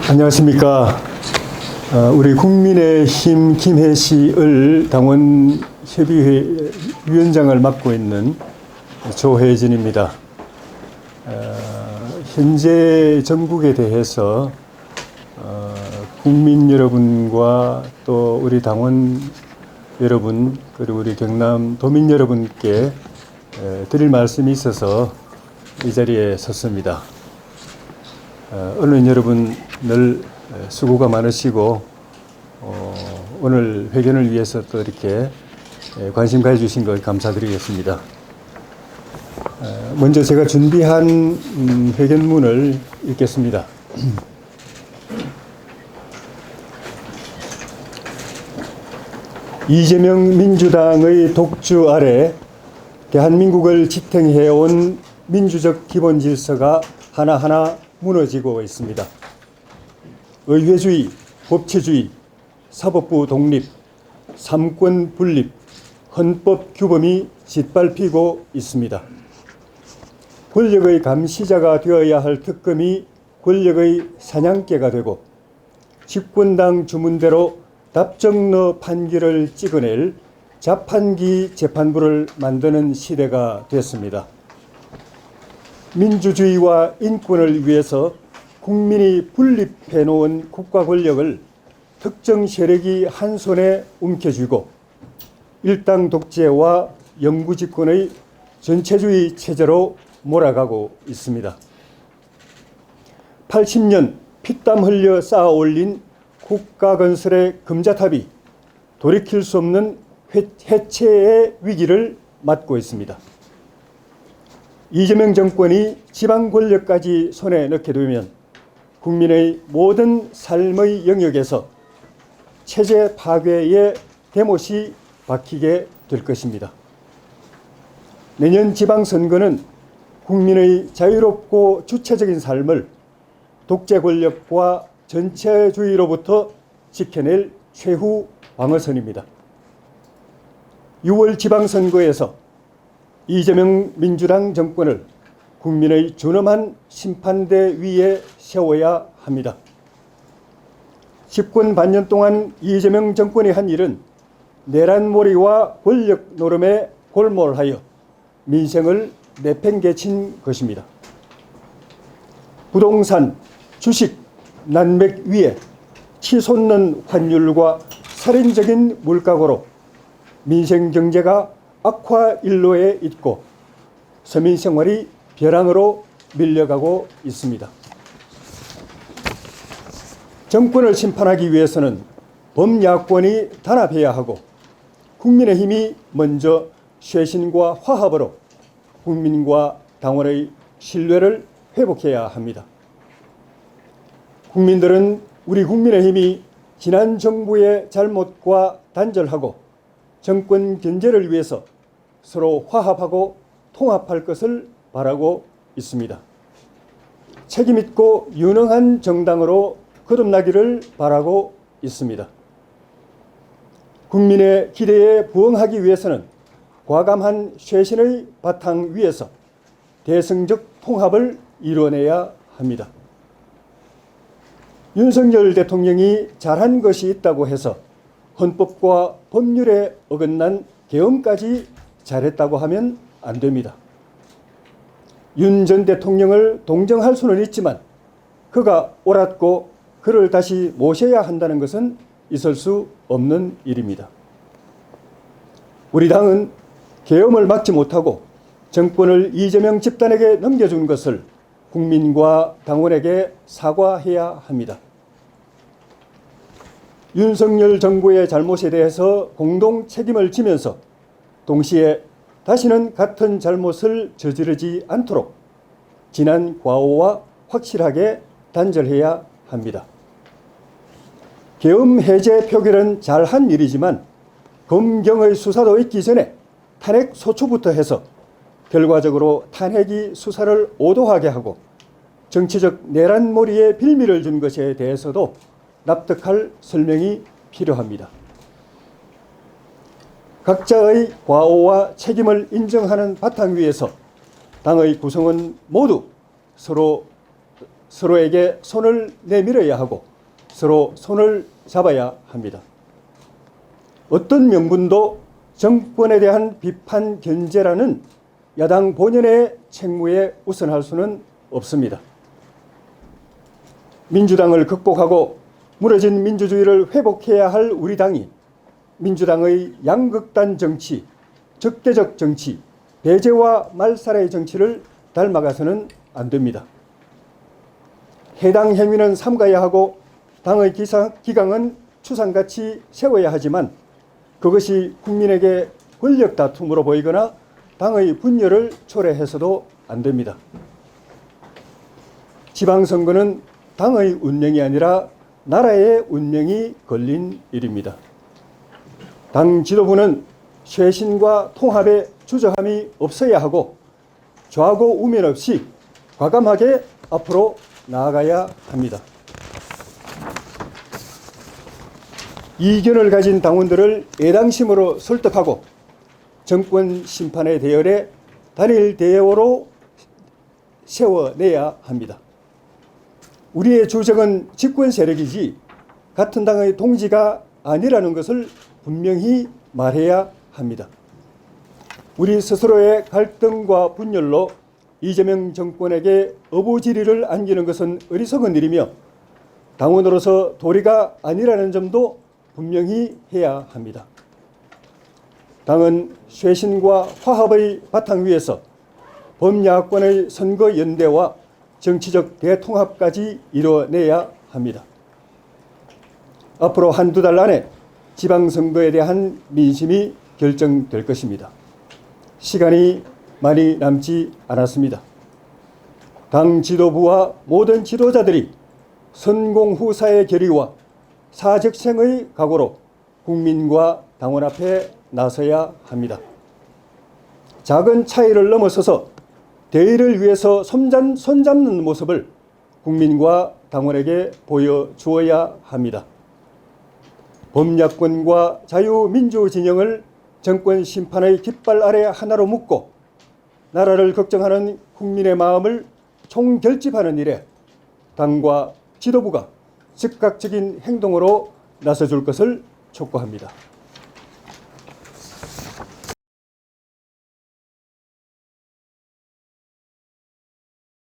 안녕하십니까. 우리 국민의힘 김해시을 당원협의회 위원장을 맡고 있는 조혜진입니다. 현재 전국에 대해서 국민 여러분과 또 우리 당원 여러분 그리고 우리 경남 도민 여러분께 드릴 말씀이 있어서 이 자리에 섰습니다. 언론 여러분 늘 수고가 많으시고 오늘 회견을 위해서 또 이렇게 관심 가져주신 것 감사드리겠습니다. 먼저 제가 준비한 회견문을 읽겠습니다. 이재명 민주당의 독주 아래 대한민국을 지탱해온 민주적 기본 질서가 하나하나 무너지고 있습니다. 의회주의, 법치주의, 사법부 독립, 삼권 분립, 헌법 규범이 짓밟히고 있습니다. 권력의 감시자가 되어야 할 특검이 권력의 사냥개가 되고 집권당 주문대로 답정너 판결을 찍어낼 자판기 재판부를 만드는 시대가 됐습니다. 민주주의와 인권을 위해서 국민이 분립해 놓은 국가 권력을 특정 세력이 한 손에 움켜쥐고 일당 독재와 영구집권의 전체주의 체제로 몰아가고 있습니다. 80년 피땀 흘려 쌓아 올린 국가 건설의 금자탑이 돌이킬 수 없는 해체의 위기를 맞고 있습니다. 이재명 정권이 지방 권력까지 손에 넣게 되면 국민의 모든 삶의 영역에서 체제 파괴의 대못이 박히게 될 것입니다. 내년 지방선거는 국민의 자유롭고 주체적인 삶을 독재 권력과 전체주의로부터 지켜낼 최후 방어선입니다. 6월 지방선거에서 이재명 민주당 정권을 국민의 준엄한 심판대 위에 세워야 합니다. 집권 반년 동안 이재명 정권이 한 일은 내란몰이와 권력 노름에 골몰하여 민생을 내팽개친 것입니다. 부동산, 주식, 난맥 위에 치솟는 환율과 살인적인 물가고로 민생 경제가 악화 일로에 있고 서민 생활이 벼랑으로 밀려가고 있습니다. 정권을 심판하기 위해서는 범야권이 단합해야 하고 국민의힘이 먼저 쇄신과 화합으로 국민과 당원의 신뢰를 회복해야 합니다. 국민들은 우리 국민의힘이 지난 정부의 잘못과 단절하고 정권 견제를 위해서 서로 화합하고 통합할 것을 바라고 있습니다. 책임있고 유능한 정당으로 거듭나기를 바라고 있습니다. 국민의 기대에 부응하기 위해서는 과감한 쇄신의 바탕 위에서 대승적 통합을 이뤄내야 합니다. 윤석열 대통령이 잘한 것이 있다고 해서 헌법과 법률에 어긋난 계엄까지 잘했다고 하면 안 됩니다. 윤 전 대통령을 동정할 수는 있지만 그가 옳았고 그를 다시 모셔야 한다는 것은 있을 수 없는 일입니다. 우리 당은 계엄을 막지 못하고 정권을 이재명 집단에게 넘겨준 것을 국민과 당원에게 사과해야 합니다. 윤석열 정부의 잘못에 대해서 공동 책임을 지면서 동시에 다시는 같은 잘못을 저지르지 않도록 지난 과오와 확실하게 단절해야 합니다. 계엄 해제 표결은 잘한 일이지만 검경의 수사도 있기 전에 탄핵 소추부터 해서 결과적으로 탄핵이 수사를 오도하게 하고 정치적 내란몰이에 빌미를 준 것에 대해서도 납득할 설명이 필요합니다. 각자의 과오와 책임을 인정하는 바탕 위에서 당의 구성원 모두 서로 서로에게 손을 내밀어야 하고 서로 손을 잡아야 합니다. 어떤 명분도 정권에 대한 비판 견제라는 야당 본연의 책무에 우선할 수는 없습니다. 민주당을 극복하고 무너진 민주주의를 회복해야 할 우리 당이 민주당의 양극단 정치, 적대적 정치, 배제와 말살의 정치를 닮아가서는 안 됩니다. 해당 행위는 삼가야 하고 당의 기강은 추상같이 세워야 하지만 그것이 국민에게 권력 다툼으로 보이거나 당의 분열을 초래해서도 안 됩니다. 지방선거는 당의 운명이 아니라 나라의 운명이 걸린 일입니다. 당 지도부는 쇄신과 통합에 주저함이 없어야 하고 좌고 우면 없이 과감하게 앞으로 나아가야 합니다. 이견을 가진 당원들을 애당심으로 설득하고 정권 심판의 대열에 단일 대우로 세워내야 합니다. 우리의 주적은 집권 세력이지 같은 당의 동지가 아니라는 것을 분명히 말해야 합니다. 우리 스스로의 갈등과 분열로 이재명 정권에게 어부지리를 안기는 것은 어리석은 일이며 당원으로서 도리가 아니라는 점도 분명히 해야 합니다. 당은 쇄신과 화합의 바탕 위에서 범야권의 선거연대와 정치적 대통합까지 이뤄내야 합니다. 앞으로 한두 달 안에 지방선거에 대한 민심이 결정될 것입니다. 시간이 많이 남지 않았습니다. 당 지도부와 모든 지도자들이 선공후사의 결의와 사적생의 각오로 국민과 당원 앞에 나서야 합니다. 작은 차이를 넘어서서 대의를 위해서 손잡는 모습을 국민과 당원에게 보여주어야 합니다. 범야권과 자유민주 진영을 정권 심판의 깃발 아래 하나로 묶고 나라를 걱정하는 국민의 마음을 총결집하는 일에 당과 지도부가 즉각적인 행동으로 나서줄 것을 촉구합니다.